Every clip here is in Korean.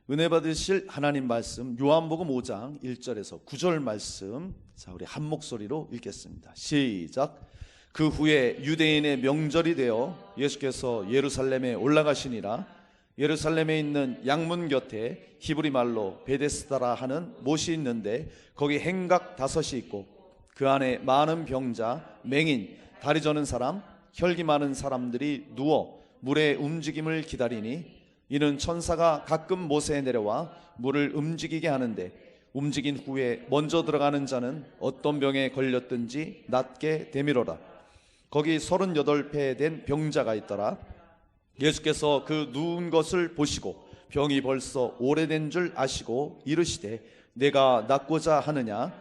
은혜 받으실 하나님 말씀 요한복음 5장 1절에서 9절 말씀, 자 우리 한 목소리로 읽겠습니다. 시작. 그 후에 유대인의 명절이 되어 예수께서 예루살렘에 올라가시니라. 예루살렘에 있는 양문 곁에 히브리 말로 베데스다라 하는 못이 있는데 거기 행각 5이 있고 그 안에 많은 병자, 맹인, 다리 저는 사람, 혈기 많은 사람들이 누워 물의 움직임을 기다리니 이는 천사가 가끔 못에 내려와 물을 움직이게 하는데 움직인 후에 먼저 들어가는 자는 어떤 병에 걸렸든지 낫게 되미로라. 거기 38배 된 병자가 있더라. 예수께서 그 누운 것을 보시고 병이 벌써 오래된 줄 아시고 이르시되 내가 낫고자 하느냐?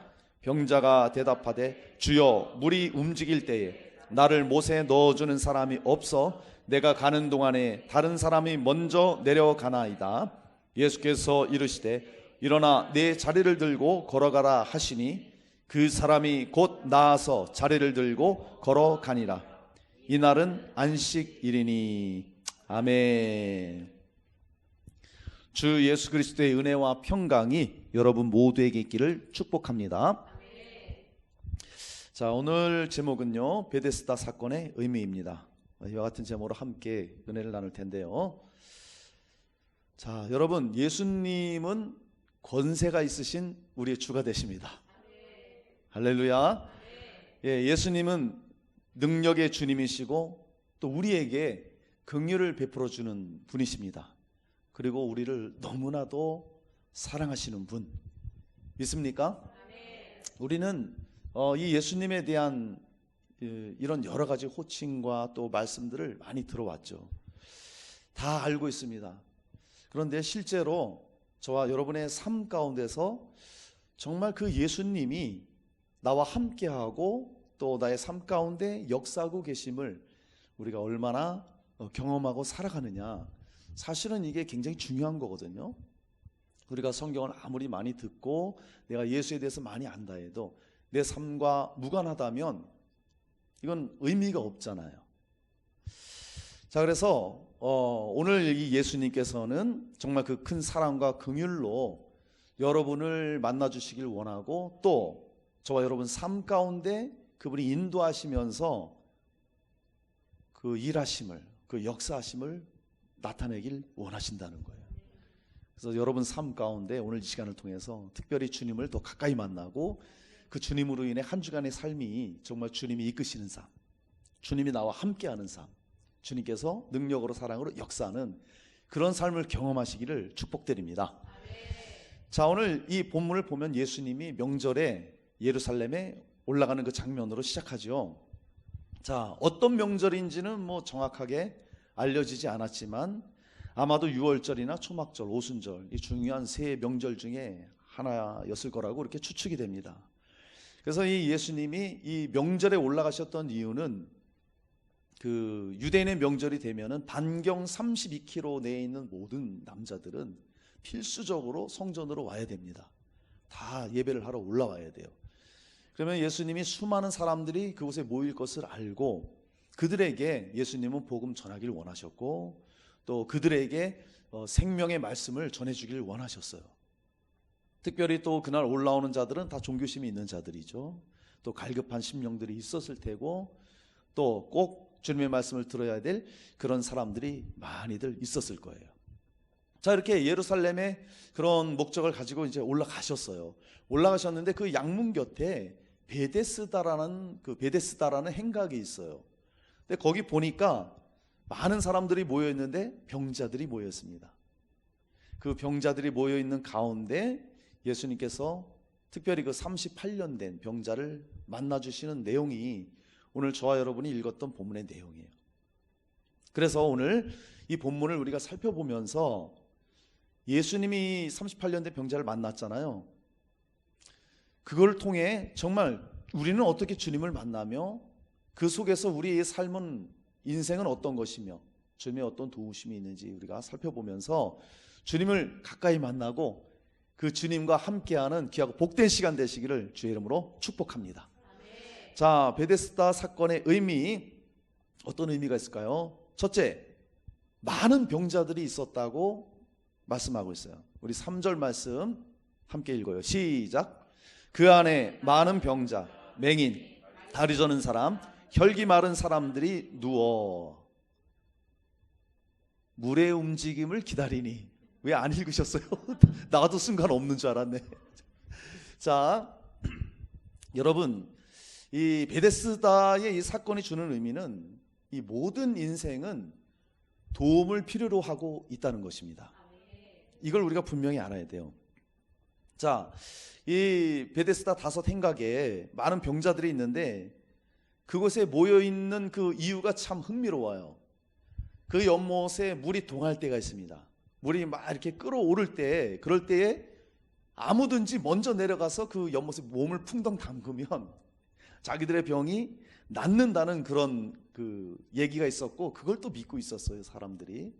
병자가 대답하되 주여, 물이 움직일 때에 나를 못에 넣어주는 사람이 없어 내가 가는 동안에 다른 사람이 먼저 내려가나이다. 예수께서 이르시되 일어나 내 자리를 들고 걸어가라 하시니 그 사람이 곧 나아서 자리를 들고 걸어가니라. 이날은 안식일이니. 아멘. 주 예수 그리스도의 은혜와 평강이 여러분 모두에게 있기를 축복합니다. 자, 오늘 제목은요, 베데스다 사건의 의미입니다. 이와 같은 제목으로 함께 은혜를 나눌 텐데요. 자, 여러분, 예수님은 권세가 있으신 우리의 주가 되십니다. 할렐루야. 예, 예수님은 능력의 주님이시고 또 우리에게 긍휼을 베풀어 주는 분이십니다. 그리고 우리를 너무나도 사랑하시는 분, 믿습니까? 우리는 이 예수님에 대한 이런 여러 가지 호칭과 또 말씀들을 많이 들어왔죠. 다 알고 있습니다. 그런데 실제로 저와 여러분의 삶 가운데서 정말 그 예수님이 나와 함께하고 또 나의 삶 가운데 역사하고 계심을 우리가 얼마나 경험하고 살아가느냐, 사실은 이게 굉장히 중요한 거거든요. 우리가 성경을 아무리 많이 듣고 내가 예수에 대해서 많이 안다 해도 내 삶과 무관하다면 이건 의미가 없잖아요. 자, 그래서 오늘 이 예수님께서는 정말 그 큰 사랑과 긍휼로 여러분을 만나 주시길 원하고 또 저와 여러분 삶 가운데 그분이 인도하시면서 그 일하심을, 그 역사하심을 나타내길 원하신다는 거예요. 그래서 여러분 삶 가운데 오늘 이 시간을 통해서 특별히 주님을 더 가까이 만나고 그 주님으로 인해 한 주간의 삶이 정말 주님이 이끄시는 삶, 주님이 나와 함께하는 삶, 주님께서 능력으로 사랑으로 역사하는 그런 삶을 경험하시기를 축복드립니다. 자, 오늘 이 본문을 보면 예수님이 명절에 예루살렘에 올라가는 그 장면으로 시작하죠. 자, 어떤 명절인지는 뭐 정확하게 알려지지 않았지만 아마도 유월절이나 초막절, 오순절, 이 중요한 세 명절 중에 하나였을 거라고 이렇게 추측이 됩니다. 그래서 이 예수님이 이 명절에 올라가셨던 이유는 그 유대인의 명절이 되면은 반경 32km 내에 있는 모든 남자들은 필수적으로 성전으로 와야 됩니다. 다 예배를 하러 올라와야 돼요. 그러면 예수님이 수많은 사람들이 그곳에 모일 것을 알고 그들에게 예수님은 복음 전하기를 원하셨고 또 그들에게 생명의 말씀을 전해주기를 원하셨어요. 특별히 또 그날 올라오는 자들은 다 종교심이 있는 자들이죠. 또 갈급한 심령들이 있었을 테고 또 꼭 주님의 말씀을 들어야 될 그런 사람들이 많이들 있었을 거예요. 자, 이렇게 예루살렘에 그런 목적을 가지고 이제 올라가셨어요. 올라가셨는데 그 양문 곁에 베데스다라는 행각이 있어요. 근데 거기 보니까 많은 사람들이 모여 있는데 병자들이 모여 있습니다. 그 병자들이 모여 있는 가운데 예수님께서 특별히 그 38년 된 병자를 만나 주시는 내용이 오늘 저와 여러분이 읽었던 본문의 내용이에요. 그래서 오늘 이 본문을 우리가 살펴보면서 예수님이 38년 된 병자를 만났잖아요. 그걸 통해 정말 우리는 어떻게 주님을 만나며 그 속에서 우리의 삶은, 인생은 어떤 것이며 주님의 어떤 도우심이 있는지 우리가 살펴보면서 주님을 가까이 만나고 그 주님과 함께하는 귀하고 복된 시간 되시기를 주의 이름으로 축복합니다. 자, 베데스다 사건의 의미, 어떤 의미가 있을까요? 첫째, 많은 병자들이 있었다고 말씀하고 있어요. 우리 3절 말씀 함께 읽어요. 시작. 그 안에 많은 병자, 맹인, 다리 저는 사람, 혈기 마른 사람들이 누워 물의 움직임을 기다리니. 왜 안 읽으셨어요? 나도 순간 없는 줄 알았네. 자, 여러분, 이 베데스다의 이 사건이 주는 의미는 이 모든 인생은 도움을 필요로 하고 있다는 것입니다. 이걸 우리가 분명히 알아야 돼요. 자, 이 베데스다 다섯 행각에 많은 병자들이 있는데 그곳에 모여있는 그 이유가 참 흥미로워요. 그 연못에 물이 동할 때가 있습니다. 물이 막 이렇게 끓어오를 때, 그럴 때에 아무든지 먼저 내려가서 그 연못에 몸을 풍덩 담그면 자기들의 병이 낫는다는 그런 그 얘기가 있었고, 그걸 또 믿고 있었어요, 사람들이.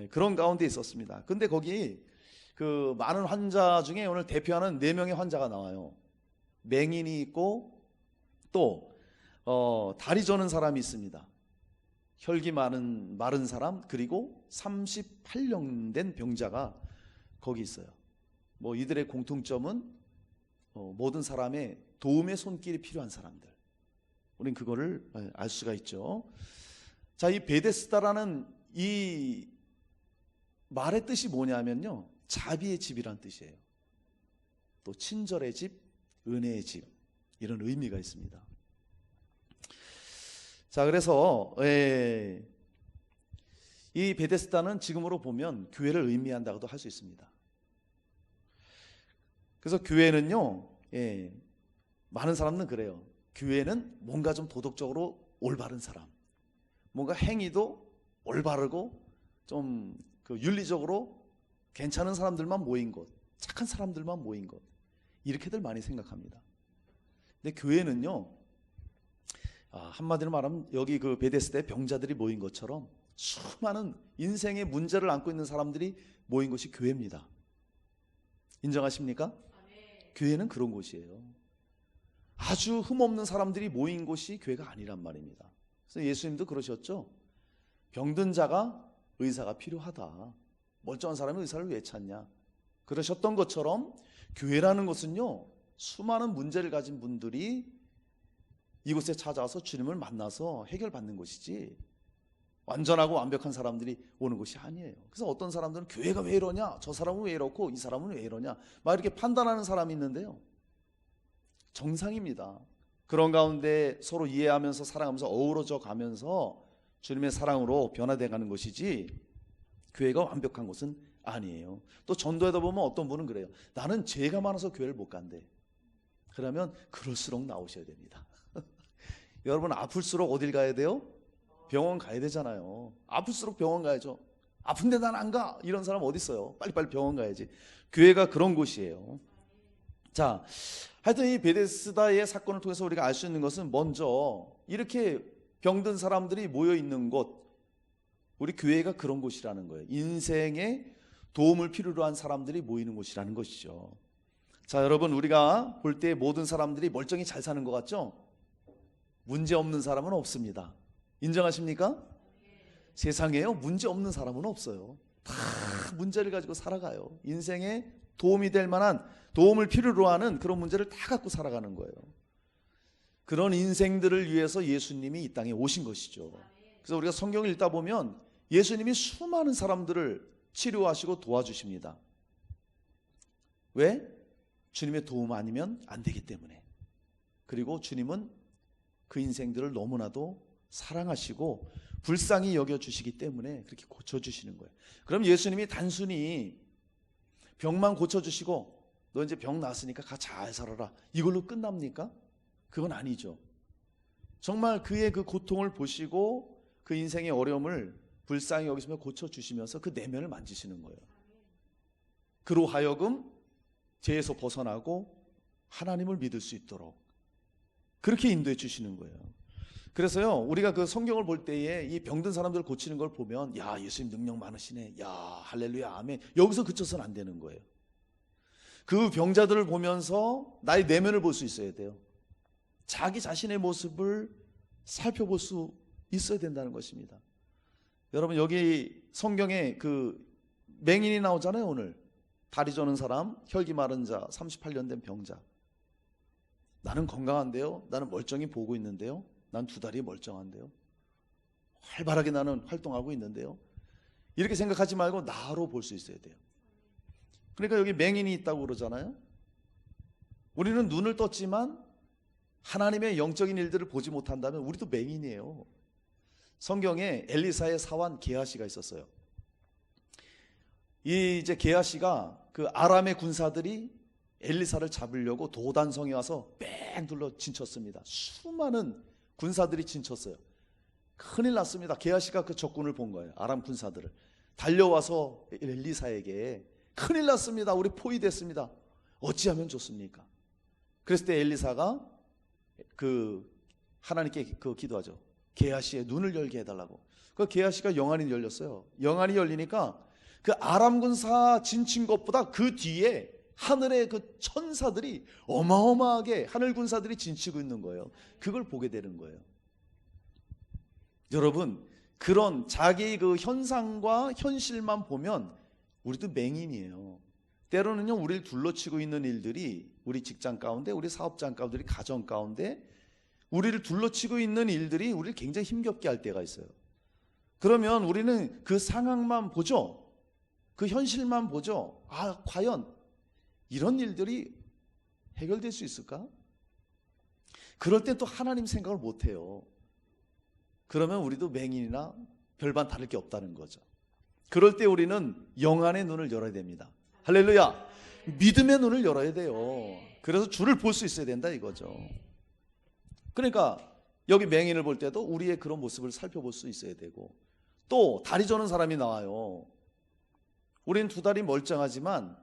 그런 가운데 있었습니다. 근데 거기 그 많은 환자 중에 오늘 대표하는 4명의 환자가 나와요. 맹인이 있고 또 다리 저는 사람이 있습니다. 혈기 마른 사람, 그리고 38년 된 병자가 거기 있어요. 뭐 이들의 공통점은 모든 사람의 도움의 손길이 필요한 사람들. 우린 그거를 알 수가 있죠. 자, 이 베데스다라는 이 말의 뜻이 뭐냐면요, 자비의 집이란 뜻이에요. 또 친절의 집, 은혜의 집, 이런 의미가 있습니다. 자, 그래서 이 베데스다는 지금으로 보면 교회를 의미한다고도 할 수 있습니다. 그래서 교회는요, 많은 사람들은 그래요. 교회는 뭔가 좀 도덕적으로 올바른 사람, 뭔가 행위도 올바르고 좀 그 윤리적으로 괜찮은 사람들만 모인 곳, 착한 사람들만 모인 곳, 이렇게들 많이 생각합니다. 근데 교회는요, 한마디로 말하면 여기 그 베데스다의 병자들이 모인 것처럼 수많은 인생의 문제를 안고 있는 사람들이 모인 곳이 교회입니다. 인정하십니까? 교회는 그런 곳이에요. 아주 흠없는 사람들이 모인 곳이 교회가 아니란 말입니다. 그래서 예수님도 그러셨죠. 병든 자가 의사가 필요하다. 멀쩡한 사람이 의사를 왜 찾냐. 그러셨던 것처럼 교회라는 것은요, 수많은 문제를 가진 분들이 이곳에 찾아와서 주님을 만나서 해결받는 곳이지 완전하고 완벽한 사람들이 오는 곳이 아니에요. 그래서 어떤 사람들은 교회가 왜 이러냐, 저 사람은 왜 이렇고 이 사람은 왜 이러냐, 막 이렇게 판단하는 사람이 있는데요, 정상입니다. 그런 가운데 서로 이해하면서 사랑하면서 어우러져 가면서 주님의 사랑으로 변화돼 가는 것이지 교회가 완벽한 곳은 아니에요. 또 전도하다 보면 어떤 분은 그래요. 나는 죄가 많아서 교회를 못 간대. 그러면 그럴수록 나오셔야 됩니다. 여러분, 아플수록 어딜 가야 돼요? 병원 가야 되잖아요. 아플수록 병원 가야죠. 아픈데 난 안 가, 이런 사람 어디 있어요? 빨리빨리 병원 가야지. 교회가 그런 곳이에요. 자, 하여튼 이 베데스다의 사건을 통해서 우리가 알 수 있는 것은, 먼저 이렇게 병든 사람들이 모여 있는 곳, 우리 교회가 그런 곳이라는 거예요. 인생에 도움을 필요로 한 사람들이 모이는 곳이라는 것이죠. 자, 여러분, 우리가 볼 때 모든 사람들이 멀쩡히 잘 사는 것 같죠? 문제 없는 사람은 없습니다. 인정하십니까? 세상에요, 문제 없는 사람은 없어요. 다 문제를 가지고 살아가요. 인생에 도움이 될 만한, 도움을 필요로 하는 그런 문제를 다 갖고 살아가는 거예요. 그런 인생들을 위해서 예수님이 이 땅에 오신 것이죠. 그래서 우리가 성경을 읽다 보면 예수님이 수많은 사람들을 치료하시고 도와주십니다. 왜? 주님의 도움 아니면 안 되기 때문에. 그리고 주님은 그 인생들을 너무나도 사랑하시고 불쌍히 여겨주시기 때문에 그렇게 고쳐주시는 거예요. 그럼 예수님이 단순히 병만 고쳐주시고 너 이제 병 났으니까 가 잘 살아라, 이걸로 끝납니까? 그건 아니죠. 정말 그의 그 고통을 보시고 그 인생의 어려움을 불쌍히 여기시며 고쳐주시면서 그 내면을 만지시는 거예요. 그로 하여금 죄에서 벗어나고 하나님을 믿을 수 있도록 그렇게 인도해 주시는 거예요. 그래서요, 우리가 그 성경을 볼 때에 이 병든 사람들을 고치는 걸 보면, 야, 예수님 능력 많으시네, 야, 할렐루야, 아멘, 여기서 그쳐서는 안 되는 거예요. 그 병자들을 보면서 나의 내면을 볼 수 있어야 돼요. 자기 자신의 모습을 살펴볼 수 있어야 된다는 것입니다. 여러분, 여기 성경에 그 맹인이 나오잖아요. 오늘 다리 저는 사람, 혈기 마른 자, 38년 된 병자. 나는 건강한데요, 나는 멀쩡히 보고 있는데요, 난 두 다리 멀쩡한데요, 활발하게 나는 활동하고 있는데요, 이렇게 생각하지 말고 나로 볼 수 있어야 돼요. 그러니까 여기 맹인이 있다고 그러잖아요. 우리는 눈을 떴지만 하나님의 영적인 일들을 보지 못한다면 우리도 맹인이에요. 성경에 엘리사의 사환 게하시가 있었어요. 이제 게하시가 그 아람의 군사들이 엘리사를 잡으려고 도단성에 와서 뺑 둘러 진쳤습니다. 수많은 군사들이 진쳤어요. 큰일 났습니다. 게하시가 그 적군을 본 거예요. 아람 군사들을 달려와서 엘리사에게 큰일 났습니다, 우리 포위됐습니다, 어찌하면 좋습니까? 그랬을 때 엘리사가 하나님께 기도하죠. 게하시의 눈을 열게 해달라고. 그 게하시가 영안이 열렸어요. 영안이 열리니까 그 아람 군사 진친 것보다 그 뒤에 하늘의 그 천사들이 어마어마하게 하늘 군사들이 진치고 있는 거예요. 그걸 보게 되는 거예요. 여러분, 그런 자기 그 현상과 현실만 보면 우리도 맹인이에요. 때로는요, 우리를 둘러치고 있는 일들이 우리 직장 가운데, 우리 사업장 가운데, 우리 가정 가운데 우리를 둘러치고 있는 일들이 우리를 굉장히 힘겹게 할 때가 있어요. 그러면 우리는 그 상황만 보죠. 그 현실만 보죠. 아, 과연 이런 일들이 해결될 수 있을까? 그럴 때 또 하나님 생각을 못해요. 그러면 우리도 맹인이나 별반 다를 게 없다는 거죠. 그럴 때 우리는 영안의 눈을 열어야 됩니다. 할렐루야. 믿음의 눈을 열어야 돼요. 그래서 주를 볼 수 있어야 된다 이거죠. 그러니까 여기 맹인을 볼 때도 우리의 그런 모습을 살펴볼 수 있어야 되고, 또 다리 저는 사람이 나와요. 우리는 두 다리 멀쩡하지만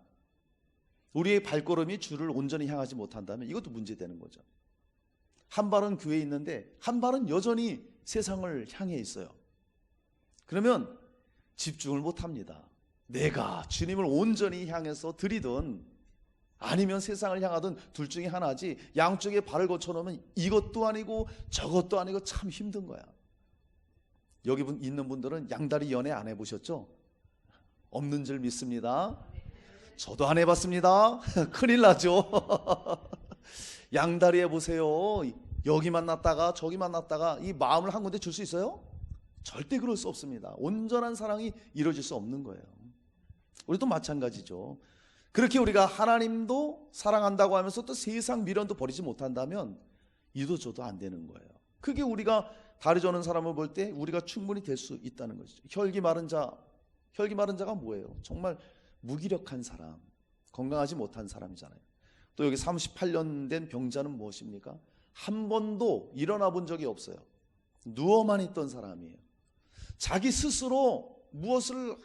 우리의 발걸음이 주를 온전히 향하지 못한다면 이것도 문제되는 거죠. 한 발은 교회에 있는데 한 발은 여전히 세상을 향해 있어요. 그러면 집중을 못합니다. 내가 주님을 온전히 향해서 드리든 아니면 세상을 향하든 둘 중에 하나지, 양쪽에 발을 거쳐놓으면 이것도 아니고 저것도 아니고 참 힘든 거야. 여기 있는 분들은 양다리 연애 안 해보셨죠? 없는 줄 믿습니다. 저도 안 해봤습니다. 큰일 나죠. 양다리 해보세요. 여기 만났다가 저기 만났다가 이 마음을 한 군데 줄 수 있어요? 절대 그럴 수 없습니다. 온전한 사랑이 이루어질 수 없는 거예요. 우리도 마찬가지죠. 그렇게 우리가 하나님도 사랑한다고 하면서 또 세상 미련도 버리지 못한다면 이도 저도 안 되는 거예요. 그게 우리가 다리 저는 사람을 볼 때 우리가 충분히 될 수 있다는 것이죠. 혈기 마른 자가 뭐예요? 정말 무기력한 사람, 건강하지 못한 사람이잖아요. 또 여기 38년 된 병자는 무엇입니까? 한 번도 일어나 본 적이 없어요. 누워만 있던 사람이에요. 자기 스스로 무엇을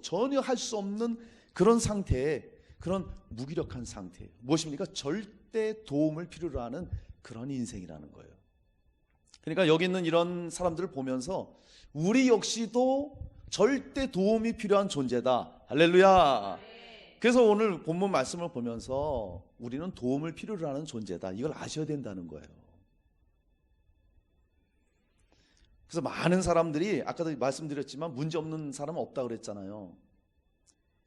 전혀 할 수 없는 그런 상태에, 그런 무기력한 상태예요. 무엇입니까? 절대 도움을 필요로 하는 그런 인생이라는 거예요. 그러니까 여기 있는 이런 사람들을 보면서 우리 역시도 절대 도움이 필요한 존재다. 할렐루야. 그래서 오늘 본문 말씀을 보면서 우리는 도움을 필요로 하는 존재다, 이걸 아셔야 된다는 거예요. 그래서 많은 사람들이 아까도 말씀드렸지만 문제 없는 사람은 없다 그랬잖아요.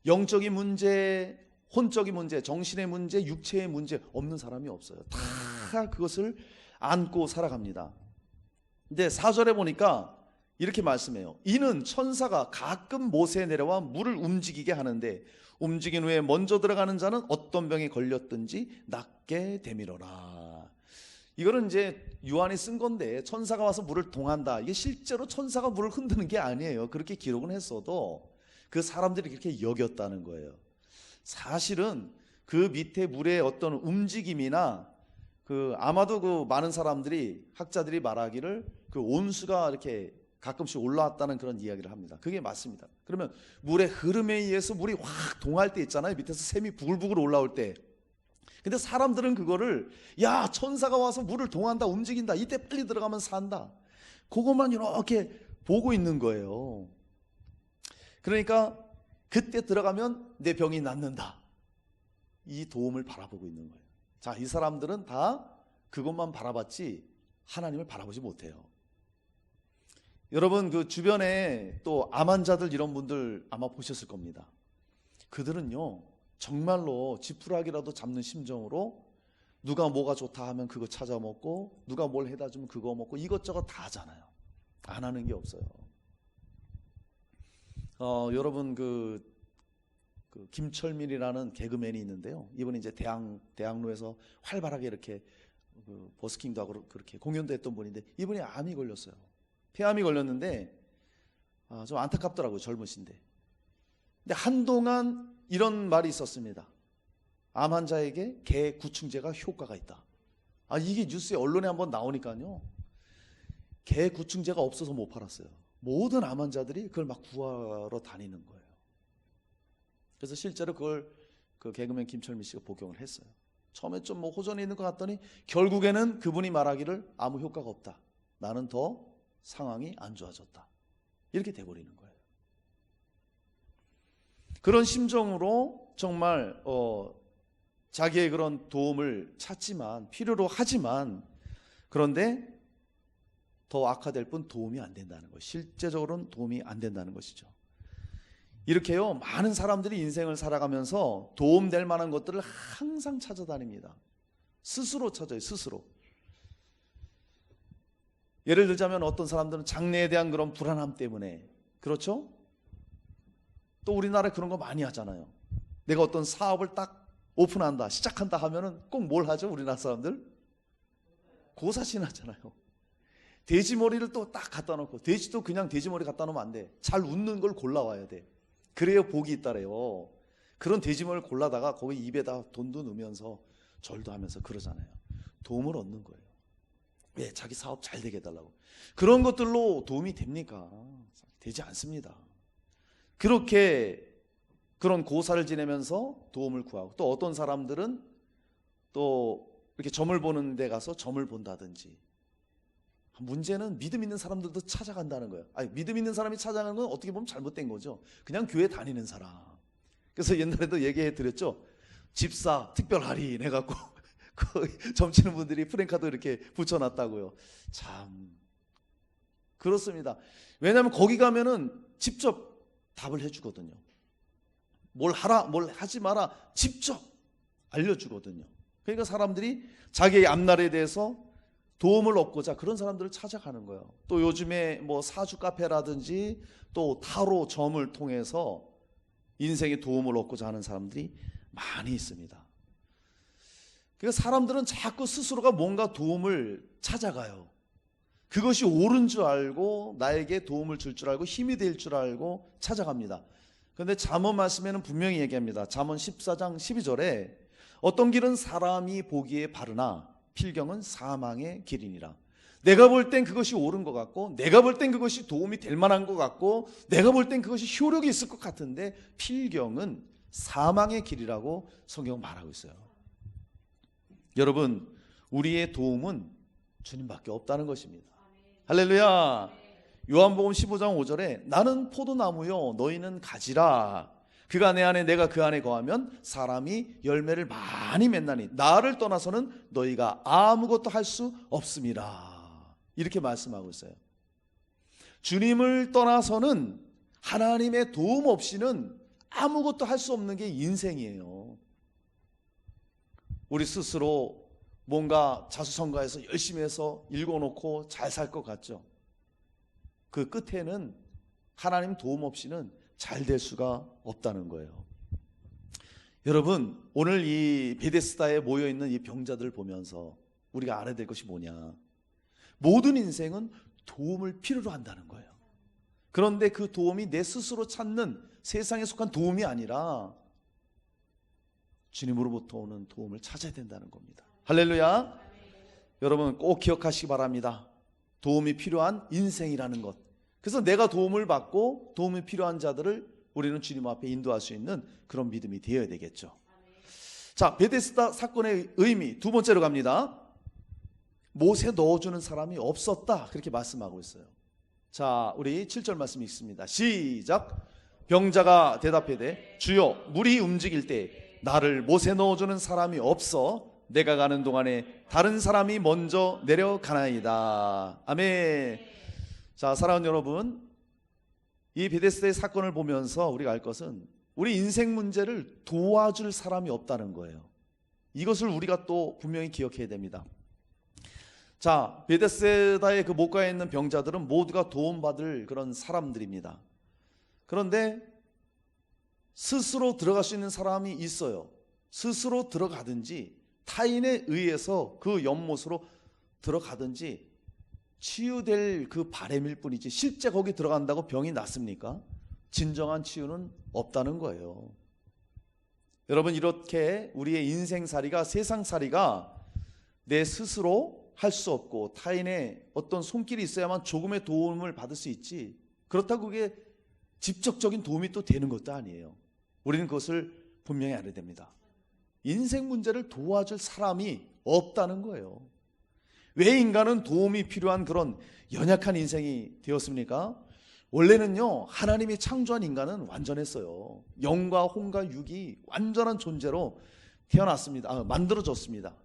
영적인 문제, 혼적인 문제, 정신의 문제, 육체의 문제 없는 사람이 없어요. 다 그것을 안고 살아갑니다. 근데 4절에 보니까 이렇게 말씀해요. 이는 천사가 가끔 모세에 내려와 물을 움직이게 하는데 움직인 후에 먼저 들어가는 자는 어떤 병에 걸렸든지 낫게 되밀어라. 이거는 이제 요한이 쓴 건데, 천사가 와서 물을 동한다, 이게 실제로 천사가 물을 흔드는 게 아니에요. 그렇게 기록은 했어도 그 사람들이 그렇게 여겼다는 거예요. 사실은 그 밑에 물의 어떤 움직임이나 아마도 그 많은 사람들이, 학자들이 말하기를 그 온수가 이렇게 가끔씩 올라왔다는 그런 이야기를 합니다. 그게 맞습니다. 그러면 물의 흐름에 의해서 물이 확 동할 때 있잖아요. 밑에서 샘이 부글부글 올라올 때. 근데 사람들은 그거를, 야, 천사가 와서 물을 동한다, 움직인다, 이때 빨리 들어가면 산다, 그것만 이렇게 보고 있는 거예요. 그러니까 그때 들어가면 내 병이 낫는다, 이 도움을 바라보고 있는 거예요. 자, 이 사람들은 다 그것만 바라봤지 하나님을 바라보지 못해요. 여러분, 그 주변에 또 암 환자들 이런 분들 아마 보셨을 겁니다. 그들은요 정말로 지푸라기라도 잡는 심정으로 누가 뭐가 좋다 하면 그거 찾아 먹고, 누가 뭘 해다 주면 그거 먹고, 이것저것 다 하잖아요. 안 하는 게 없어요. 여러분 그 김철민이라는 개그맨이 있는데요. 이분이 이제 대학로에서 활발하게 이렇게 버스킹도 하고 그렇게 공연도 했던 분인데, 이분이 암이 걸렸어요. 폐암이 걸렸는데 좀 안타깝더라고요. 젊으신데. 근데 한동안 이런 말이 있었습니다. 암 환자에게 개 구충제가 효과가 있다. 이게 뉴스에 언론에 한번 나오니까요. 개 구충제가 없어서 못 팔았어요. 모든 암 환자들이 그걸 막 구하러 다니는 거예요. 그래서 실제로 그걸 그 개그맨 김철민 씨가 복용을 했어요. 처음에 좀 뭐 호전이 있는 것 같더니 결국에는 그분이 말하기를 아무 효과가 없다. 나는 더 상황이 안 좋아졌다. 이렇게 돼버리는 거예요. 그런 심정으로 정말 자기의 그런 도움을 찾지만, 필요로 하지만, 그런데 더 악화될 뿐 도움이 안 된다는 것. 실제적으로는 도움이 안 된다는 것이죠. 이렇게요 많은 사람들이 인생을 살아가면서 도움될 만한 것들을 항상 찾아다닙니다. 스스로 찾아요. 스스로. 예를 들자면 어떤 사람들은 장래에 대한 그런 불안함 때문에, 그렇죠? 또 우리나라에 그런 거 많이 하잖아요. 내가 어떤 사업을 딱 오픈한다, 시작한다 하면은 꼭 뭘 하죠? 우리나라 사람들? 고사신 하잖아요. 돼지머리를 또 딱 갖다 놓고, 돼지도 그냥 돼지머리 갖다 놓으면 안 돼. 잘 웃는 걸 골라와야 돼. 그래야 복이 있다래요. 그런 돼지머리를 골라다가 거기 입에다 돈도 넣으면서 절도 하면서 그러잖아요. 도움을 얻는 거예요. 왜? 자기 사업 잘 되게 해달라고. 그런 것들로 도움이 됩니까? 되지 않습니다. 그렇게 그런 고사를 지내면서 도움을 구하고, 또 어떤 사람들은 또 이렇게 점을 보는 데 가서 점을 본다든지. 문제는 믿음 있는 사람들도 찾아간다는 거예요. 믿음 있는 사람이 찾아가는 건 어떻게 보면 잘못된 거죠. 그냥 교회 다니는 사람. 그래서 옛날에도 얘기해 드렸죠. 집사 특별 할인 해갖고 점치는 분들이 프랭카드 이렇게 붙여놨다고요. 참 그렇습니다. 왜냐하면 거기 가면은 직접 답을 해주거든요. 뭘 하라, 뭘 하지 마라, 직접 알려주거든요. 그러니까 사람들이 자기의 앞날에 대해서 도움을 얻고자 그런 사람들을 찾아가는 거예요. 또 요즘에 뭐 사주 카페라든지 또 타로 점을 통해서 인생에 도움을 얻고자 하는 사람들이 많이 있습니다. 그러니까 사람들은 자꾸 스스로가 뭔가 도움을 찾아가요. 그것이 옳은 줄 알고, 나에게 도움을 줄 줄 알고, 힘이 될 줄 알고 찾아갑니다. 그런데 잠언 말씀에는 분명히 얘기합니다. 잠언 14장 12절에 어떤 길은 사람이 보기에 바르나 필경은 사망의 길이니라. 내가 볼 땐 그것이 옳은 것 같고, 내가 볼 땐 그것이 도움이 될 만한 것 같고, 내가 볼 땐 그것이 효력이 있을 것 같은데 필경은 사망의 길이라고 성경 말하고 있어요. 여러분, 우리의 도움은 주님밖에 없다는 것입니다. 할렐루야. 요한복음 15장 5절에 나는 포도나무요 너희는 가지라. 그가 내 안에 내가 그 안에 거하면 사람이 열매를 많이 맺나니 나를 떠나서는 너희가 아무것도 할 수 없음이라. 이렇게 말씀하고 있어요. 주님을 떠나서는, 하나님의 도움 없이는 아무것도 할 수 없는 게 인생이에요. 우리 스스로 뭔가 자수성가해서 열심히 해서 읽어놓고 잘 살 것 같죠. 그 끝에는 하나님 도움 없이는 잘 될 수가 없다는 거예요. 여러분, 오늘 이 베데스다에 모여있는 이 병자들 보면서 우리가 알아야 될 것이 뭐냐, 모든 인생은 도움을 필요로 한다는 거예요. 그런데 그 도움이 내 스스로 찾는 세상에 속한 도움이 아니라 주님으로부터 오는 도움을 찾아야 된다는 겁니다. 할렐루야. 여러분 꼭 기억하시기 바랍니다. 도움이 필요한 인생이라는 것. 그래서 내가 도움을 받고 도움이 필요한 자들을 우리는 주님 앞에 인도할 수 있는 그런 믿음이 되어야 되겠죠. 자, 베데스다 사건의 의미 두 번째로 갑니다. 못에 넣어주는 사람이 없었다, 그렇게 말씀하고 있어요. 자, 우리 7절 말씀이 있습니다. 시작. 병자가 대답하되 주여, 물이 움직일 때 나를 못에 넣어주는 사람이 없어 내가 가는 동안에 다른 사람이 먼저 내려가나이다. 아멘. 자, 사랑하는 여러분, 이 베데스다의 사건을 보면서 우리가 알 것은 우리 인생 문제를 도와줄 사람이 없다는 거예요. 이것을 우리가 또 분명히 기억해야 됩니다. 자, 베데스다의 그 목가에 있는 병자들은 모두가 도움받을 그런 사람들입니다. 그런데 스스로 들어갈 수 있는 사람이 있어요. 스스로 들어가든지 타인에 의해서 그 연못으로 들어가든지 치유될 그 바람일 뿐이지 실제 거기 들어간다고 병이 낫습니까? 진정한 치유는 없다는 거예요. 여러분, 이렇게 우리의 인생살이가, 세상살이가 내 스스로 할 수 없고 타인의 어떤 손길이 있어야만 조금의 도움을 받을 수 있지, 그렇다고 그게 직접적인 도움이 또 되는 것도 아니에요. 우리는 그것을 분명히 알아야 됩니다. 인생 문제를 도와줄 사람이 없다는 거예요. 왜 인간은 도움이 필요한 그런 연약한 인생이 되었습니까? 원래는요, 하나님이 창조한 인간은 완전했어요. 영과 혼과 육이 완전한 존재로 태어났습니다. 만들어졌습니다.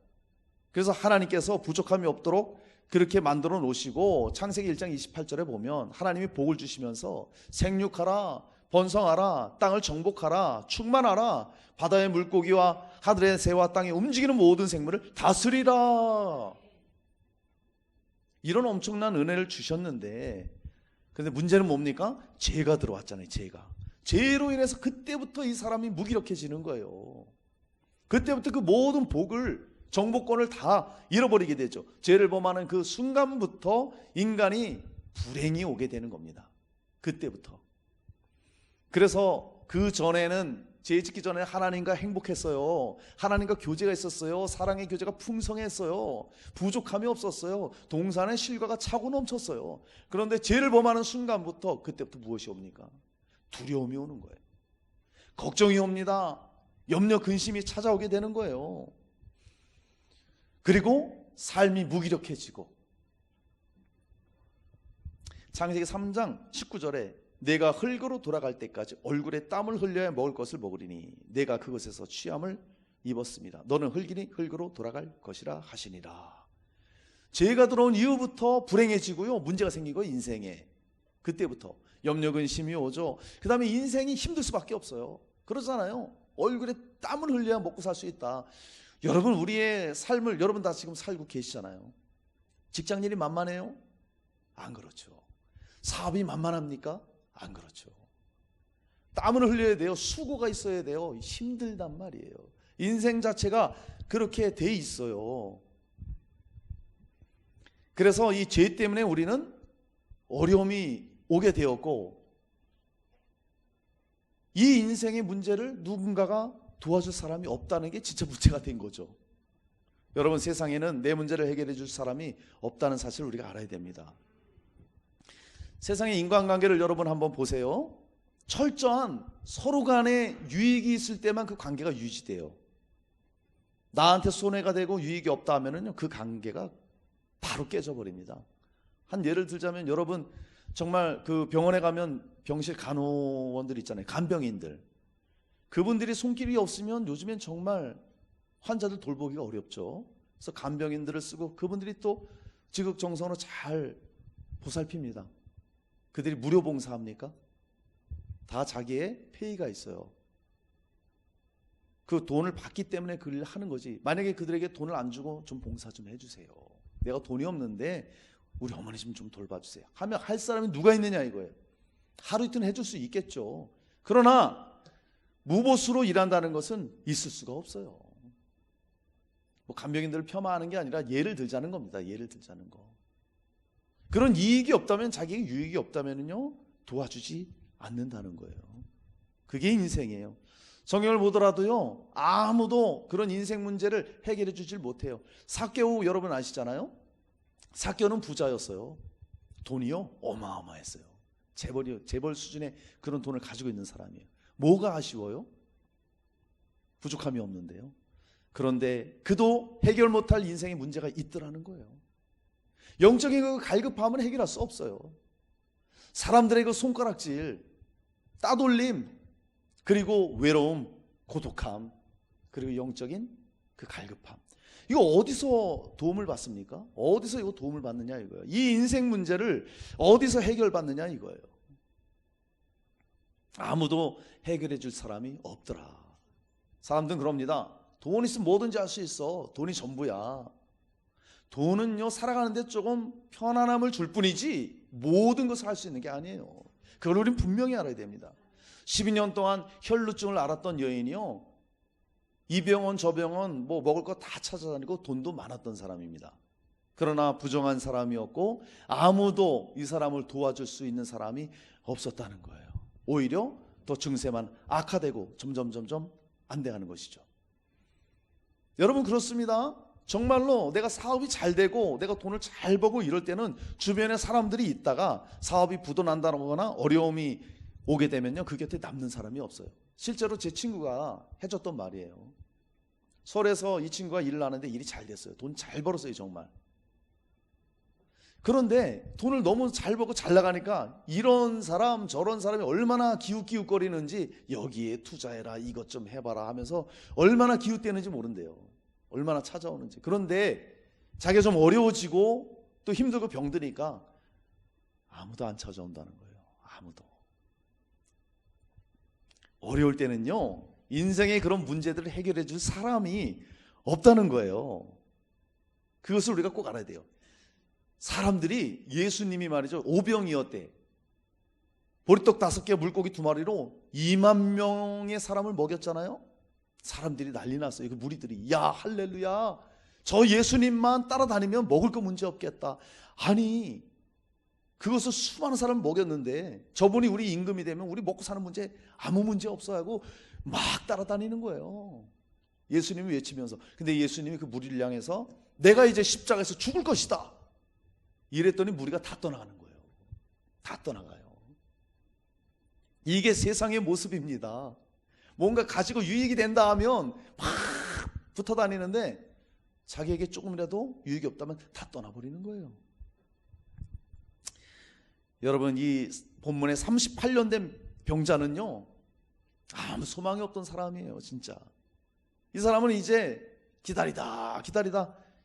그래서 하나님께서 부족함이 없도록 그렇게 만들어 놓으시고, 창세기 1장 28절에 보면 하나님이 복을 주시면서 생육하라, 번성하라, 땅을 정복하라, 충만하라, 바다의 물고기와 하늘의 새와 땅에 움직이는 모든 생물을 다스리라, 이런 엄청난 은혜를 주셨는데, 근데 문제는 뭡니까? 죄가 들어왔잖아요. 죄로 인해서 그때부터 이 사람이 무기력해지는 거예요. 그때부터 그 모든 복을, 정복권을 다 잃어버리게 되죠. 죄를 범하는 그 순간부터 인간이 불행이 오게 되는 겁니다. 그때부터. 그래서 그 전에는, 죄 짓기 전에 하나님과 행복했어요. 하나님과 교제가 있었어요. 사랑의 교제가 풍성했어요. 부족함이 없었어요. 동산의 실과가 차고 넘쳤어요. 그런데 죄를 범하는 순간부터, 그때부터 무엇이 옵니까? 두려움이 오는 거예요. 걱정이 옵니다. 염려, 근심이 찾아오게 되는 거예요. 그리고 삶이 무기력해지고, 창세기 3장 19절에 내가 흙으로 돌아갈 때까지 얼굴에 땀을 흘려야 먹을 것을 먹으리니 내가 그것에서 취함을 입었습니다. 너는 흙이니 흙으로 돌아갈 것이라 하시니라. 죄가 들어온 이후부터 불행해지고요, 문제가 생기고, 인생에 그때부터 염려, 근심이 오죠. 그 다음에 인생이 힘들 수밖에 없어요. 그러잖아요. 얼굴에 땀을 흘려야 먹고 살 수 있다. 여러분, 우리의 삶을 여러분 다 지금 살고 계시잖아요. 직장일이 만만해요? 안 그렇죠. 사업이 만만합니까? 안 그렇죠. 땀을 흘려야 돼요. 수고가 있어야 돼요. 힘들단 말이에요. 인생 자체가 그렇게 돼 있어요. 그래서 이 죄 때문에 우리는 어려움이 오게 되었고, 이 인생의 문제를 누군가가 도와줄 사람이 없다는 게 진짜 문제가 된 거죠. 여러분, 세상에는 내 문제를 해결해 줄 사람이 없다는 사실을 우리가 알아야 됩니다. 세상의 인간관계를 여러분 한번 보세요. 철저한 서로 간에 유익이 있을 때만 그 관계가 유지돼요. 나한테 손해가 되고 유익이 없다 하면은요, 그 관계가 바로 깨져버립니다. 한 예를 들자면, 여러분 정말 그 병원에 가면 병실 간호원들 있잖아요. 간병인들. 그분들이 손길이 없으면 요즘엔 정말 환자들 돌보기가 어렵죠. 그래서 간병인들을 쓰고 그분들이 또 지극정성으로 잘 보살핍니다. 그들이 무료 봉사합니까? 다 자기의 페이가 있어요. 그 돈을 받기 때문에 그 일을 하는 거지. 만약에 그들에게 돈을 안 주고 좀 봉사 좀 해주세요, 내가 돈이 없는데 우리 어머니 좀 돌봐주세요 하면 할 사람이 누가 있느냐 이거예요. 하루 이틀 해줄 수 있겠죠. 그러나 무보수로 일한다는 것은 있을 수가 없어요. 뭐 간병인들을 폄하하는 게 아니라 예를 들자는 겁니다. 예를 들자는 거. 그런 이익이 없다면, 자기에게 유익이 없다면요, 도와주지 않는다는 거예요. 그게 인생이에요. 성경을 보더라도요, 아무도 그런 인생 문제를 해결해 주질 못해요. 삭개오 여러분 아시잖아요. 삭개오는 부자였어요. 돈이요 어마어마했어요. 재벌 수준의 그런 돈을 가지고 있는 사람이에요. 뭐가 아쉬워요? 부족함이 없는데요. 그런데 그도 해결 못할 인생의 문제가 있더라는 거예요. 영적인 그 갈급함은 해결할 수 없어요. 사람들의 그 손가락질, 따돌림, 그리고 외로움, 고독함, 그리고 영적인 그 갈급함, 이거 어디서 도움을 받습니까? 어디서 이거 도움을 받느냐 이거예요. 이 인생 문제를 어디서 해결받느냐 이거예요. 아무도 해결해 줄 사람이 없더라. 사람들은 그럽니다. 돈 있으면 뭐든지 할 수 있어. 돈이 전부야. 돈은요, 살아가는데 조금 편안함을 줄 뿐이지 모든 것을 할 수 있는 게 아니에요. 그걸 우린 분명히 알아야 됩니다. 12년 동안 혈루증을 앓았던 여인이요, 이 병원 저 병원 뭐 먹을 거 다 찾아다니고 돈도 많았던 사람입니다. 그러나 부정한 사람이었고 아무도 이 사람을 도와줄 수 있는 사람이 없었다는 거예요. 오히려 더 증세만 악화되고 점점 안 돼가는 것이죠. 여러분, 그렇습니다. 정말로 내가 사업이 잘 되고 내가 돈을 잘 벌고 이럴 때는 주변에 사람들이 있다가 사업이 부도난다거나 어려움이 오게 되면요, 그 곁에 남는 사람이 없어요. 실제로 제 친구가 해줬던 말이에요. 서울에서 이 친구가 일을 하는데 일이 잘 됐어요. 돈 잘 벌었어요, 정말. 그런데 돈을 너무 잘 벌고 잘 나가니까 이런 사람 저런 사람이 얼마나 기웃기웃거리는지, 여기에 투자해라, 이것 좀 해봐라 하면서 얼마나 기웃대는지 모른대요. 얼마나 찾아오는지. 그런데 자기가 좀 어려워지고 또 힘들고 병드니까 아무도 안 찾아온다는 거예요. 아무도. 어려울 때는요, 인생의 그런 문제들을 해결해 줄 사람이 없다는 거예요. 그것을 우리가 꼭 알아야 돼요. 사람들이, 예수님이 말이죠, 오병이었대. 보리떡 5개 물고기 2마리로 2만 명의 사람을 먹였잖아요. 사람들이 난리 났어요. 그 무리들이, 야 할렐루야, 저 예수님만 따라다니면 먹을 거 문제 없겠다. 아니, 그것을 수많은 사람을 먹였는데 저분이 우리 임금이 되면 우리 먹고 사는 문제 아무 문제 없어 하고 막 따라다니는 거예요, 예수님이 외치면서. 근데 예수님이 그 무리를 향해서 내가 이제 십자가에서 죽을 것이다 이랬더니 무리가 다 떠나가는 거예요. 다 떠나가요. 이게 세상의 모습입니다. 뭔가 가지고 유익이 된다 하면 막 붙어 다니는데 자기에게 조금이라도 유익이 없다면 다 떠나버리는 거예요. 여러분, 이 본문에 38년 된 병자는요, 아무 소망이 없던 사람이에요. 진짜 이 사람은 이제 기다리다